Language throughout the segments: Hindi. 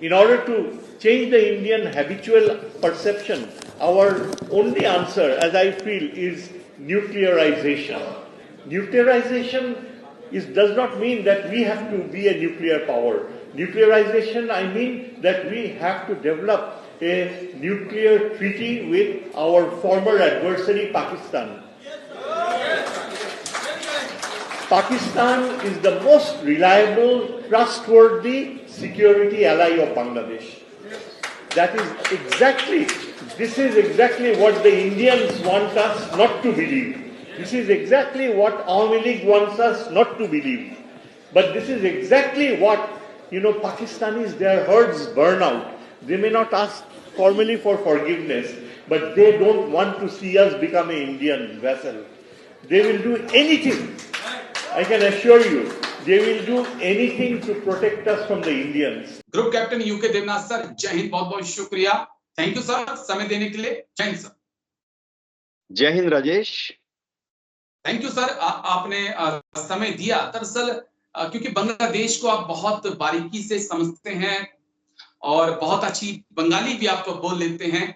In order to change the Indian habitual perception, our only answer, as I feel, is nuclearization. Nuclearization does not mean that we have to be a nuclear power. Nuclearization, I mean that we have to develop a nuclear treaty with our former adversary, Pakistan. Pakistan is the most reliable, trustworthy security ally of Bangladesh. This is exactly what the Indians want us not to believe. This is exactly what Awami League wants us not to believe. But this is exactly what, Pakistanis, their herds burn out. They may not ask formally for forgiveness, but they don't want to see us become an Indian vessel. They will do anything, I can assure you, they will do anything to protect us from the Indians. Group captain UK Devnath sir, Jai Hind, बहुत बहुत शुक्रिया। थैंक यू सर समय देने के लिए। जय Hind sir. Jai Hind Rajesh. Thank you sir, आपने समय दिया। दरअसल क्योंकि बांग्लादेश को आप बहुत बारीकी से समझते हैं और बहुत अच्छी बंगाली भी आप बोल लेते हैं,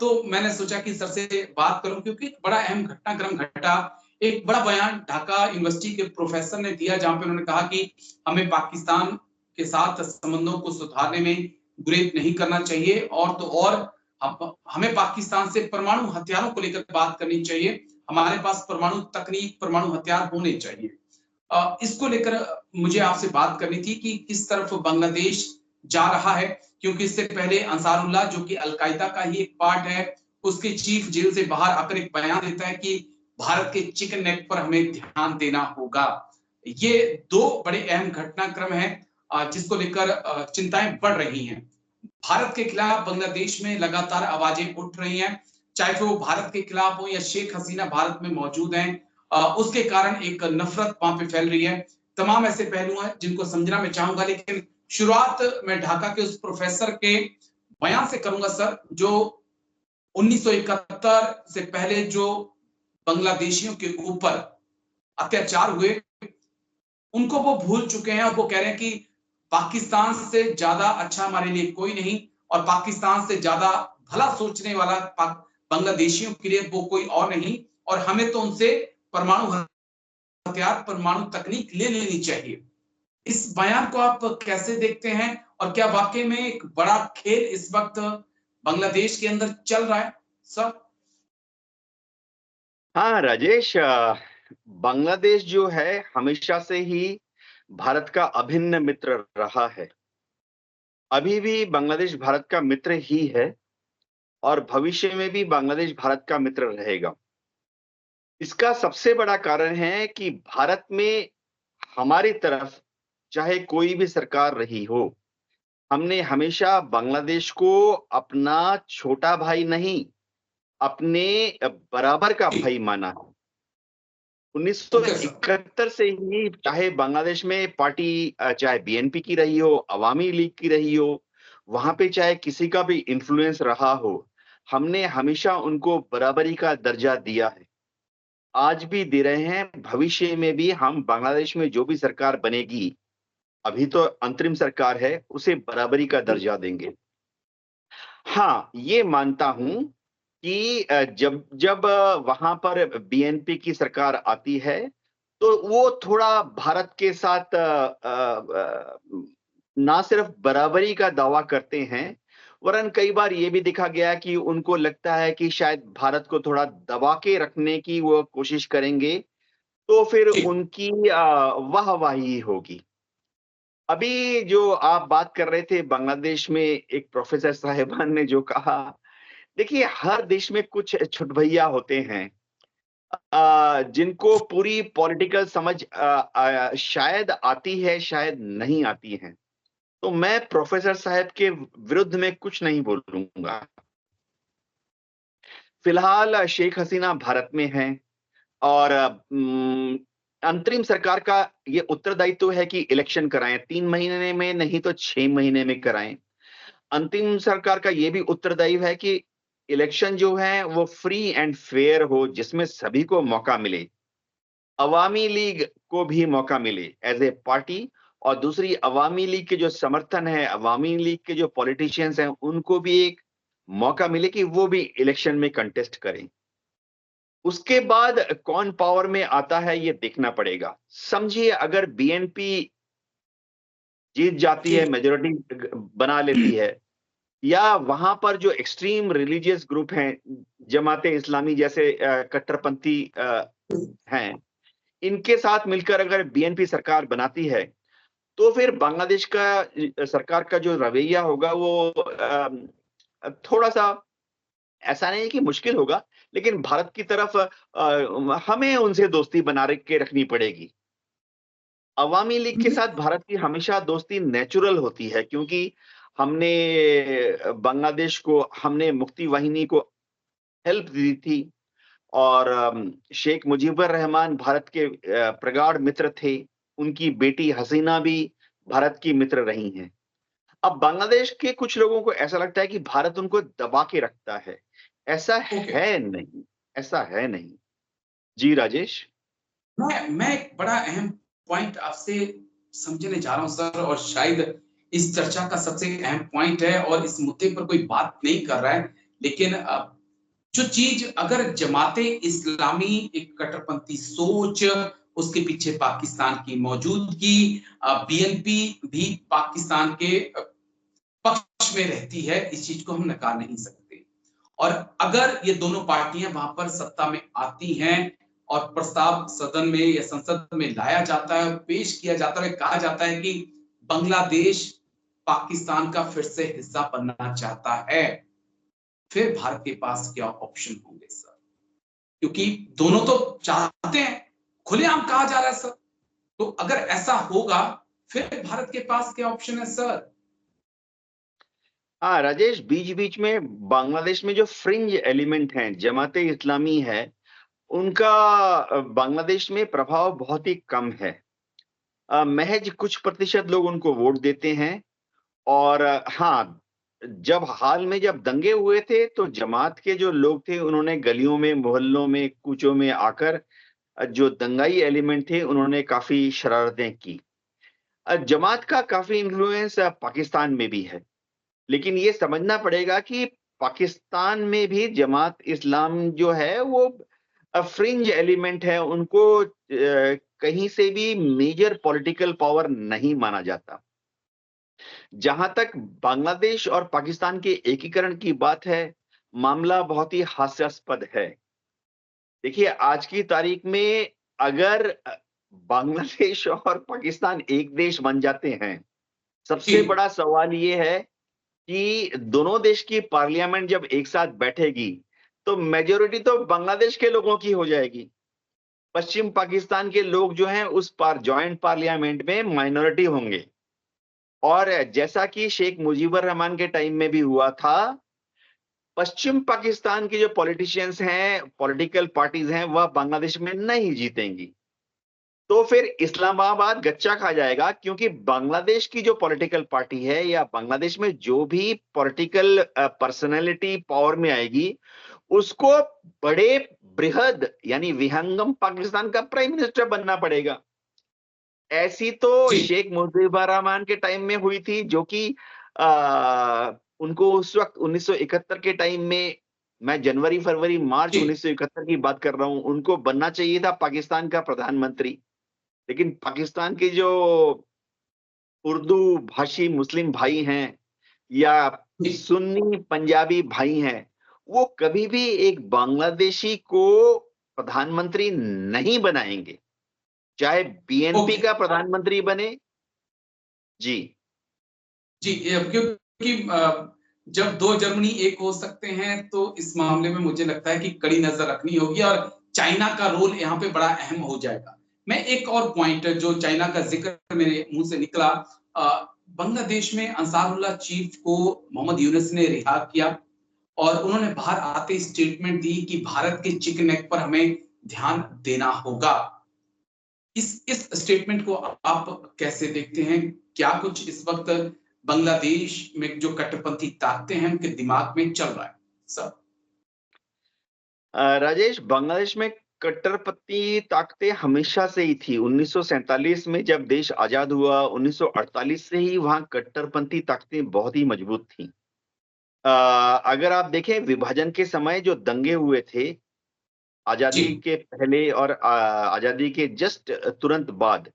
तो मैंने सोचा कि सर से बात करूं, क्योंकि बड़ा अहम घटनाक्रम घटा। एक बड़ा बयान ढाका यूनिवर्सिटी के प्रोफेसर ने दिया, जहां पे उन्होंने कहा कि हमें पाकिस्तान के साथ संबंधों को सुधारने में गुरेज नहीं करना चाहिए, और तो और हमें पाकिस्तान से परमाणु हथियारों को लेकर बात करनी चाहिए। हमारे पास परमाणु तकनीक, परमाणु हथियार होने चाहिए। इसको लेकर मुझे आपसे बात करनी थी कि किस तरफ बांग्लादेश जा रहा है, क्योंकि इससे पहले अंसारुल्लाह, जो कि अलकायदा का ही एक पार्ट है, उसके चीफ जेल से बाहर आकर एक बयान देता है कि भारत के चिकन नेक पर हमें ध्यान देना होगा। ये दो बड़े अहम घटनाक्रम हैं जिसको लेकर चिंताएं बढ़ रही हैं। भारत के खिलाफ बांग्लादेश में लगातार आवाजें उठ रही हैं, चाहे वो भारत के खिलाफ हो या शेख हसीना भारत में मौजूद हैं, उसके कारण एक नफरत वहां पे फैल रही है। तमाम ऐसे पहलू हैं जिनको समझना मैं चाहूंगा, लेकिन शुरुआत मैं ढाका के उस प्रोफेसर के बयान से करूंगा सर, जो 1971 से पहले जो बांग्लादेशियों के ऊपर अत्याचार हुए उनको वो भूल चुके हैं, और वो कह रहे हैं कि पाकिस्तान से ज्यादा अच्छा हमारे लिए कोई नहीं, और पाकिस्तान से ज्यादा भला सोचने वाला बांग्लादेशियों के लिए वो कोई और नहीं, और हमें तो उनसे परमाणु हथियार, परमाणु तकनीक ले लेनी चाहिए। इस बयान को आप कैसे देखते हैं, और क्या वाकई में एक बड़ा खेल इस वक्त बांग्लादेश के अंदर चल रहा है सर? हाँ राजेश, बांग्लादेश जो है हमेशा से ही भारत का अभिन्न मित्र रहा है। अभी भी बांग्लादेश भारत का मित्र ही है, और भविष्य में भी बांग्लादेश भारत का मित्र रहेगा। इसका सबसे बड़ा कारण है कि भारत में हमारी तरफ चाहे कोई भी सरकार रही हो, हमने हमेशा बांग्लादेश को अपना छोटा भाई नहीं, अपने बराबर का भाई माना है। 1971 से ही चाहे बांग्लादेश में पार्टी चाहे बीएनपी की रही हो, अवामी लीग की रही हो, वहां पे चाहे किसी का भी इन्फ्लुएंस रहा हो, हमने हमेशा उनको बराबरी का दर्जा दिया है। आज भी दे रहे हैं, भविष्य में भी हम बांग्लादेश में जो भी सरकार बनेगी, अभी तो अंतरिम सरकार है, उसे बराबरी का दर्जा देंगे। हाँ, ये मानता हूं कि जब जब वहां पर बीएनपी की सरकार आती है, तो वो थोड़ा भारत के साथ ना सिर्फ बराबरी का दावा करते हैं, वरन कई बार ये भी देखा गया कि उनको लगता है कि शायद भारत को थोड़ा दबा के रखने की वो कोशिश करेंगे, तो फिर उनकी वाहवाही होगी। अभी जो आप बात कर रहे थे बांग्लादेश में, एक प्रोफेसर साहिबान ने जो कहा, देखिए हर देश में कुछ छुटभैया होते हैं जिनको पूरी पॉलिटिकल समझ शायद आती है, शायद नहीं आती है। तो मैं प्रोफेसर साहब के विरुद्ध में कुछ नहीं बोलूंगा। फिलहाल शेख हसीना भारत में है, और अंतरिम सरकार का ये उत्तरदायित्व है कि इलेक्शन कराएं, 3 महीने में नहीं तो 6 महीने में कराएं। अंतिम सरकार का ये भी उत्तरदायित्व है कि इलेक्शन जो है वो फ्री एंड फेयर हो, जिसमें सभी को मौका मिले, अवामी लीग को भी मौका मिले एज ए पार्टी, और दूसरी अवामी लीग के जो समर्थन है, अवामी लीग के जो पॉलिटिशियंस हैं, उनको भी एक मौका मिले कि वो भी इलेक्शन में कंटेस्ट करें। उसके बाद कौन पावर में आता है ये देखना पड़ेगा। समझिए अगर बीएनपी जीत जाती जी है, मेजॉरिटी बना लेती है, या वहां पर जो एक्सट्रीम रिलीजियस ग्रुप हैं, जमाते इस्लामी जैसे कट्टरपंथी हैं, इनके साथ मिलकर अगर बीएनपी सरकार बनाती है, तो फिर बांग्लादेश का सरकार का जो रवैया होगा वो थोड़ा-सा, ऐसा नहीं है कि मुश्किल होगा, लेकिन भारत की तरफ हमें उनसे दोस्ती बना के रखनी पड़ेगी। अवामी लीग के साथ भारत की हमेशा दोस्ती नेचुरल होती है, क्योंकि हमने बांग्लादेश को, हमने मुक्ति वाहिनी को हेल्प दी थी, और शेख मुजीबुर रहमान भारत के प्रगाढ़ मित्र थे। उनकी बेटी हसीना भी भारत की मित्र रही हैं। अब बांग्लादेश के कुछ लोगों को ऐसा लगता है कि भारत उनको दबा के रखता है। ऐसा ओके। है नहीं, ऐसा है नहीं। जी राजेश। मैं एक बड़ा अहम पॉइंट आपसे समझने जा रहा हूं सर, और शायद इस चर्चा का सबसे अहम पॉइंट है, और इस मुद्दे पर कोई बात नहीं कर रहा है, लेकिन जो चीज, अगर जमाते इस्लामी एक कट्टरपंथी सोच, उसके पीछे पाकिस्तान की मौजूदगी, बीएनपी भी पाकिस्तान के पक्ष में रहती है, इस चीज को हम नकार नहीं सकते। और अगर ये दोनों पार्टियां वहां पर सत्ता में आती हैं और प्रस्ताव सदन में या संसद में लाया जाता है, पेश किया जाता है, कहा जाता है कि बांग्लादेश पाकिस्तान का फिर से हिस्सा बनना चाहता है, फिर भारत के पास क्या ऑप्शन होंगे सर? क्योंकि दोनों तो चाहते हैं, खुलेआम कहा जा रहा है सर। तो अगर ऐसा होगा, फिर भारत के पास क्या ऑप्शन है सर? हाँ राजेश, बीच-बीच में बांग्लादेश में जो फ्रिंज एलिमेंट हैं, जमाते इस्लामी है, उनका बांग्लादेश में प्रभाव बहुत ही कम है। महज कुछ प्रतिशत लोग उनको वोट देते हैं, और हाँ, जब हाल में जब दंगे हुए थे, तो जमात के जो लोग थे, उन्होंने गलियों में, मोहल्लों में, कूचों में आकर जो दंगाई एलिमेंट थे, उन्होंने काफ़ी शरारतें की। जमात का काफ़ी इन्फ्लुएंस पाकिस्तान में भी है। लेकिन ये समझना पड़ेगा कि पाकिस्तान में भी जमात इस्लाम जो है वो फ्रिंज एलिमेंट है, उनको कहीं से भी मेजर पॉलिटिकल पावर नहीं माना जाता। जहां तक बांग्लादेश और पाकिस्तान के एकीकरण की बात है, मामला बहुत ही हास्यास्पद है। देखिए आज की तारीख में अगर बांग्लादेश और पाकिस्तान एक देश बन जाते हैं, जी सबसे बड़ा सवाल ये है कि दोनों देश की पार्लियामेंट जब एक साथ बैठेगी, तो मेजॉरिटी तो बांग्लादेश के लोगों की हो जाएगी। पश्चिम पाकिस्तान के लोग जो हैं उस जॉइंट पार्लियामेंट में माइनॉरिटी होंगे। और जैसा कि शेख मुजीबुर रहमान के टाइम में भी हुआ था, पश्चिम पाकिस्तान के जो पॉलिटिशियंस हैं, पॉलिटिकल पार्टीज हैं, वह बांग्लादेश में नहीं जीतेंगी। तो फिर इस्लामाबाद गच्चा खा जाएगा, क्योंकि बांग्लादेश की जो पॉलिटिकल पार्टी है, या बांग्लादेश में जो भी पॉलिटिकल पर्सनैलिटी पावर में आएगी, उसको बड़े बृहद यानी विहंगम पाकिस्तान का प्राइम मिनिस्टर बनना पड़ेगा। ऐसी तो जी शेख मुजीबुर रहमान के टाइम में हुई थी, जो कि उनको उस वक्त 1971 के टाइम में, मैं जनवरी, फरवरी, मार्च जी 1971 की बात कर रहा हूं, उनको बनना चाहिए था पाकिस्तान का प्रधानमंत्री। लेकिन पाकिस्तान के जो उर्दू भाषी मुस्लिम भाई हैं, या जी सुन्नी पंजाबी भाई हैं, वो कभी भी एक बांग्लादेशी को प्रधानमंत्री नहीं बनाएंगे, चाहे बीएनपी ओके। का प्रधानमंत्री बने। जी। जी, क्योंकि जब दो जर्मनी एक हो सकते हैं, तो इस मामले में मुझे लगता है कि कड़ी नजर रखनी होगी, और चाइना का रोल यहाँ पे बड़ा अहम हो जाएगा। मैं एक और पॉइंट जो चाइना का जिक्र मेरे मुंह से निकला, बांग्लादेश में अंसारुल्लाह चीफ को मोहम्मद यूनुस ने रिहा किया, और उन्होंने बाहर आते स्टेटमेंट दी कि भारत के चिकन नेक पर हमें ध्यान देना होगा। इस स्टेटमेंट को आप कैसे देखते हैं? क्या कुछ इस वक्त बांग्लादेश में जो कट्टरपंथी ताकतें हैं, उनके दिमाग में चल रहा है सर? राजेश, बांग्लादेश में कट्टरपंथी ताकतें हमेशा से ही थी। 1947 में जब देश आजाद हुआ, 1948 से ही वहाँ कट्टरपंथी ताकतें बहुत ही मजबूत थीं। अगर आप देखें विभाजन के समय जो दंगे हुए थे, जी। आजादी के पहले और आजादी के जस्ट तुरंत बाद,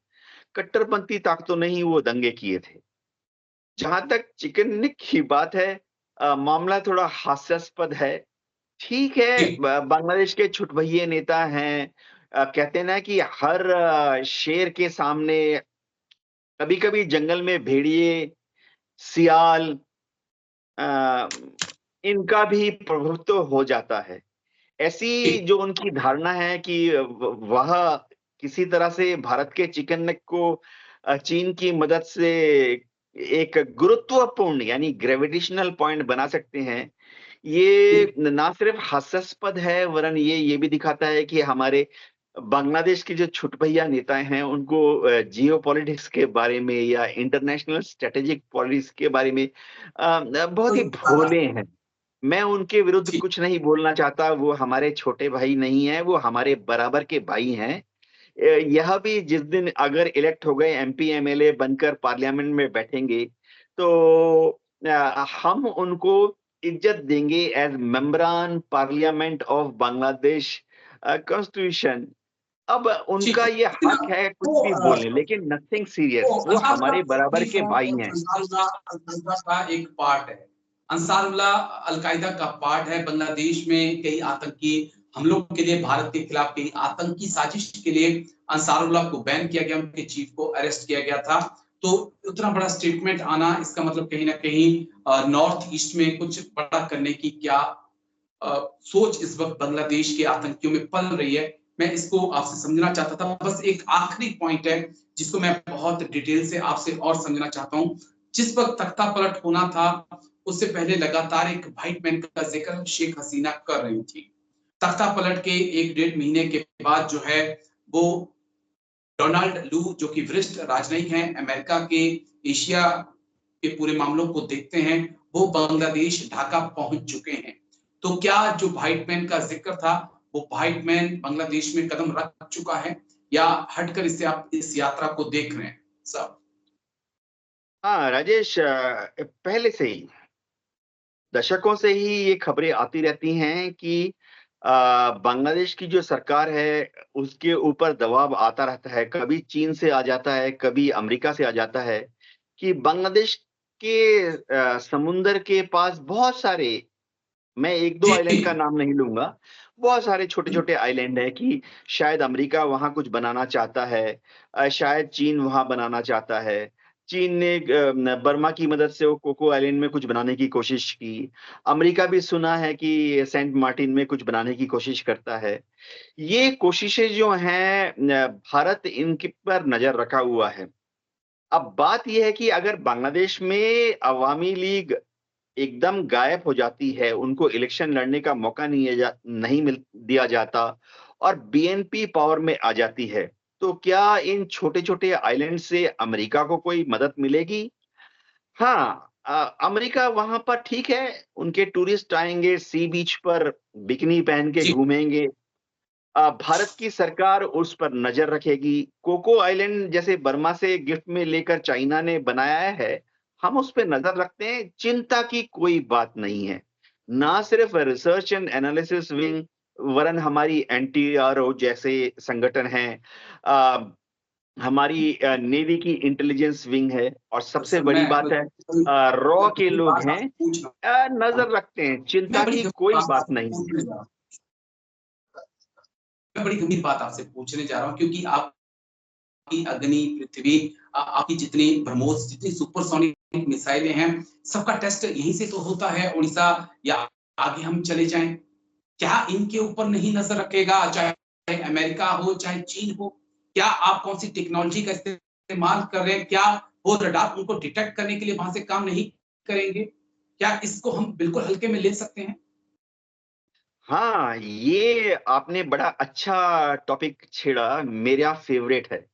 कट्टरपंथी ताकतों ने ही वो दंगे किए थे। जहाँ तक चिकन नेक की बात है, मामला थोड़ा हास्यास्पद है। ठीक है, जी। बांग्लादेश के छुटभइये नेता हैं। कहते हैं ना कि हर शेर के सामने कभी-कभी जंगल में भेड़िए, सियाल, अ, इनका भी प्रभुत्व हो जाता है। ऐसी जी। जो उनकी धारणा है कि वह किसी तरह से भारत के चिकन नेक को चीन की मदद से एक गुरुत्वपूर्ण यानी ग्रेविटेशनल पॉइंट बना सकते हैं। ये ना सिर्फ हास्यास्पद है वरन ये भी दिखाता है कि हमारे बांग्लादेश के जो छुटभइया नेता हैं उनको जियोपॉलिटिक्स के बारे में या इंटरनेशनल स्ट्रैटेजिक पॉलिटिक्स के बारे में बहुत ही भोले हैं। मैं उनके विरुद्ध जी। कुछ नहीं बोलना चाहता, वो हमारे छोटे भाई नहीं हैं, वो हमारे बराबर के भाई हैं। यह भी जिस दिन अगर इलेक्ट हो गए एमपी, एमएलए बनकर पार्लियामेंट में बैठेंगे, तो हम उनको इज़्ज़त देंगे एज़ मेंबरान पार्लियामेंट ऑफ बांग्लादेश कॉन्स्टिट्यूशन। अब जी। उनका ये लेकिन हक है कुछ वो भी बोलने, लेकिन नथिंग सीरियस, वो हमारे बराबर के भाई हैं। अंसारुल्लाह अल-कायदा का एक पार्ट है। अंसारुल्लाह अल-कायदा का पार्ट है। बांग्लादेश में कई आतंकी हमलों के लिए भारत के खिलाफ कई आतंकी साजिश के लिए अंसारुल्लाह को बैन किया गया, उनके चीफ को अरेस्ट किया गया था। तो उतना बड़ा स्टेटमेंट आना इसका मतलब कहीं न कहीं नॉर्थ ईस्ट में कुछ बड़ा करने की क्या सोच इस वक़्त बांग्लादेश के आतंकियों में पल रही है। मैं इसको आपसे समझना चाहता था। बस एक आखिरी पॉइंट है जिसको मैं बहुत डिटेल से आपसे और समझना चाहता हूँ। जिस वक़्त तख्ता पलट होना था, उससे पहले लगातार एक व्हाइट मैन का ज़िक्र शेख हसीना कर रही थी। तख्ता पलट के 1 डेढ़ महीने के बाद जो है वो डोनाल्ड लू जो कि वरिष्ठ राजनयिक हैं, अमेरिका के एशिया के पूरे मामलों को देखते हैं, वो बांग्लादेश ढाका पहुँच चुके हैं। तो क्या जो व्हाइट मैन का ज़िक्र था, वो व्हाइट मैन बांग्लादेश में कदम रख चुका है या हटकर इससे आप इस यात्रा को देख रहे हैं? साहब। हाँ, राजेश, पहले से ही, दशकों से ही ये खबरें आती रहती हैं कि बांग्लादेश की जो सरकार है, उसके ऊपर दबाव आता रहता है। कभी चीन से आ जाता है, कभी अमेरिका से आ जाता है कि बांग्लादेश के समुंदर के पास बहुत सारे, मैं 1-2 आइलैंड का जी। नाम नहीं लूँगा, बहुत सारे छोटे-छोटे आइलैंड हैं कि शायद अमेरिका वहाँ कुछ बनाना चाहता है, शायद चीन वहाँ बनाना चाहता है। चीन ने बर्मा की मदद से वो कोको आइलैंड में कुछ बनाने की कोशिश की। अमेरिका भी सुना है कि सेंट मार्टिन में कुछ बनाने की कोशिश करता है। ये कोशिशें जो हैं, भारत इनके पर नज़र रखा हुआ है। अब बात ये है कि अगर बांग्लादेश में अवामी लीग एकदम गायब हो जाती है, उनको इलेक्शन लड़ने का मौका नहीं मिल दिया जाता और बीएनपी पावर में आ जाती है, तो क्या इन छोटे-छोटे आइलैंड से अमेरिका को कोई मदद मिलेगी? हाँ, अमेरिका वहाँ पर ठीक है, उनके टूरिस्ट आएँगे, सी बीच पर बिकिनी पहन के जी। घूमेंगे। भारत की सरकार उस पर नज़र रखेगी। कोको आइलैंड जैसे बर्मा से गिफ्ट में लेकर चाइना ने बनाया है, हम उस पे नज़र रखते हैं, चिंता की कोई बात नहीं है। ना सिर्फ रिसर्च एंड एनालिसिस विंग वरन हमारी एनटीआरओ जैसे संगठन हैं, अ, हमारी नेवी की इंटेलिजेंस विंग है और सबसे सर बड़ी मैं बात है कोई रॉ मैं के बड़ी लोग बात हैं, आपसे पूछना नज़र रखते हैं, मैं चिंता बड़ी की गंभीर कोई बात बात आपसे नहीं है। पूछने जा रहा हूँ। मैं बड़ी गंभीर बात आपसे पूछने जा रहा हूँ क्योंकि आपकी अग्नि, पृथ्वी आपकी जितनी ब्रह्मोस, जितनी सुपरसोनिक मिसाइलें हैं, सबका टेस्ट यहीं से तो होता है उड़ीसा या आगे हम चले जाएँ। क्या इनके ऊपर नहीं नज़र रखेगा, चाहे अमेरिका हो, चाहे चीन हो? क्या आप कौन-सी टेक्नोलॉजी का इस्तेमाल कर रहे हैं? क्या वो रडार उनको डिटेक्ट करने के लिए वहाँ से काम नहीं करेंगे? क्या इसको हम बिल्कुल हल्के में ले सकते हैं? हाँ, ये आपने बड़ा अच्छा टॉपिक छेड़ा, मेरा फ़ेवरेट है।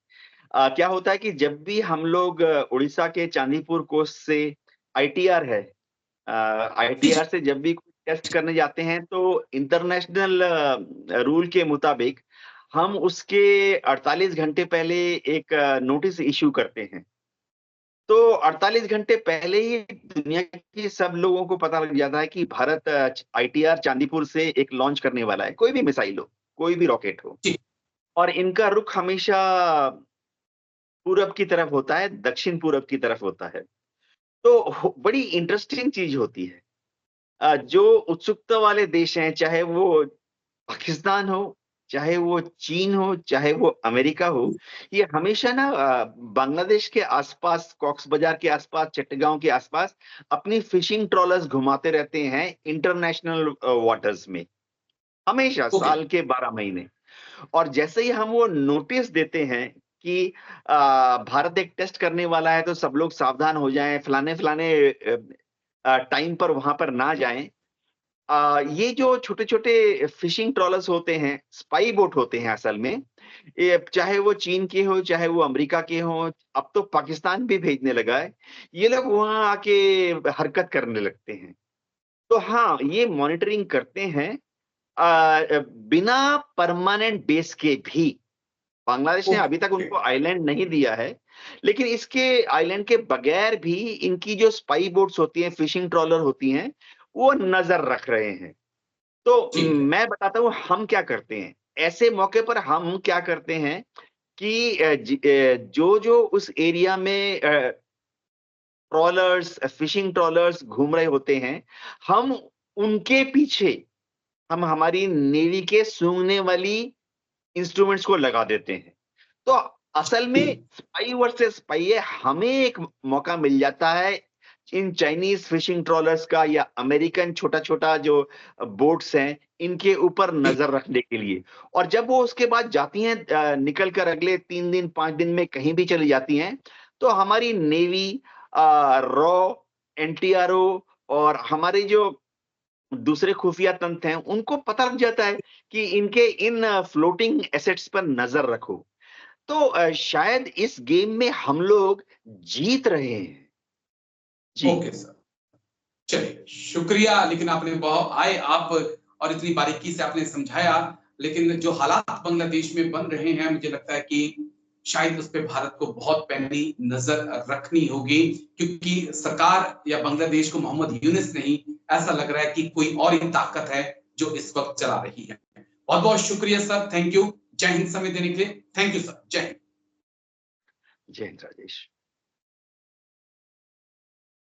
क्या होता है कि जब भी हम लोग उड़ीसा के चांदीपुर कोस्ट से आईटीआर है, जी, आईटीआर जी। से जब भी कोई टेस्ट करने जाते हैं तो इंटरनेशनल रूल के मुताबिक हम उसके 48 घंटे पहले एक नोटिस इश्यू करते हैं। तो 48 घंटे पहले ही दुनिया के सब लोगों को पता लग जाता है कि भारत आईटीआर चांदीपुर से एक लॉन्च करने वाला है, कोई भी मिसाइल हो, कोई भी रॉकेट हो। जी। और इनका रुख हमेशा पूरब की तरफ होता है, दक्षिण पूरब की तरफ होता है। तो बड़ी इंटरेस्टिंग चीज होती है। जो उत्सुकता वाले देश हैं, चाहे वो पाकिस्तान हो, चाहे वो चीन हो, चाहे वो अमेरिका हो, ये हमेशा ना बांग्लादेश के आसपास, कॉक्स बाजार के आसपास, चट्टगांव के आसपास अपनी फिशिंग ट्रॉलर्स घुमाते रहते हैं इंटरनेशनल वाटर्स में, हमेशा ओके। साल के 12 महीने। और जैसे ही हम वो नोटिस देते हैं कि भारत एक टेस्ट करने वाला है, तो सब लोग सावधान हो जाएं, फलाने-फलाने टाइम पर वहां पर ना जाएं। ये जो छोटे-छोटे फिशिंग ट्रॉलर्स होते हैं, स्पाई बोट होते हैं असल में, ये चाहे वो चीन के हों, चाहे वो अमेरिका के हों, अब तो पाकिस्तान भी भेजने लगा है। ये लोग वहाँ आके हरकत करने लगते हैं। तो हाँ, ये मॉनिटरिंग करते हैं बिना परमानेंट बेस के भी। बांग्लादेश ने अभी तक ओके। उनको आइलैंड नहीं दिया है, लेकिन इसके आइलैंड के बगैर भी इनकी जो स्पाई बोट्स होती हैं, फिशिंग ट्रॉलर होती हैं, वो नज़र रख रहे हैं। तो ठीक है। मैं बताता हूँ हम क्या करते हैं। ऐसे मौके पर हम क्या करते हैं कि जो उस एरिया में ट्रॉलर्स, फिशिंग ट्रॉलर्स घूम रहे होते हैं, हम उनके पीछे हम हमारी नेवी के सूंघने वाली इंस्ट्रूमेंट्स को लगा देते हैं। तो असल में स्पाई वर्सेस स्पाई है, हमें एक मौका मिल जाता है इन चाइनीज फिशिंग ट्रॉलर्स का या अमेरिकन छोटा-छोटा जो बोट्स हैं, इनके ऊपर जी। नज़र रखने के लिए। और जब वो उसके बाद जाती हैं निकल कर अगले 3 दिन, 5 दिन में कहीं भी चली जाती हैं, तो हमारी नेवी रॉ, एनटीआरओ और हमारे जो दूसरे खुफिया तंत्र हैं, उनको पता लग जाता है कि इनके इन फ्लोटिंग एसेट्स पर नज़र रखो। तो शायद इस गेम में हम लोग जीत रहे हैं। जी। Okay sir. चलिए, शुक्रिया। लेकिन आपने बहुत आए आप और इतनी बारीकी से आपने समझाया। लेकिन जो हालात बांग्लादेश में बन रहे हैं, मुझे लगता है कि शायद उस पे भारत को बहुत पैनी नजर रखनी होगी, क्योंकि सरकार या बांग्लादेश को मोहम्मद यूनिस नहीं, ऐसा लग रहा है कि कोई और ही ताकत है जो इस वक्त चला रही है। बहुत बहुत शुक्रिया सर, थैंक यू। जय हिंद समय देने के लिए। Thank you sir, Jai Hind. जय हिंद राजेश।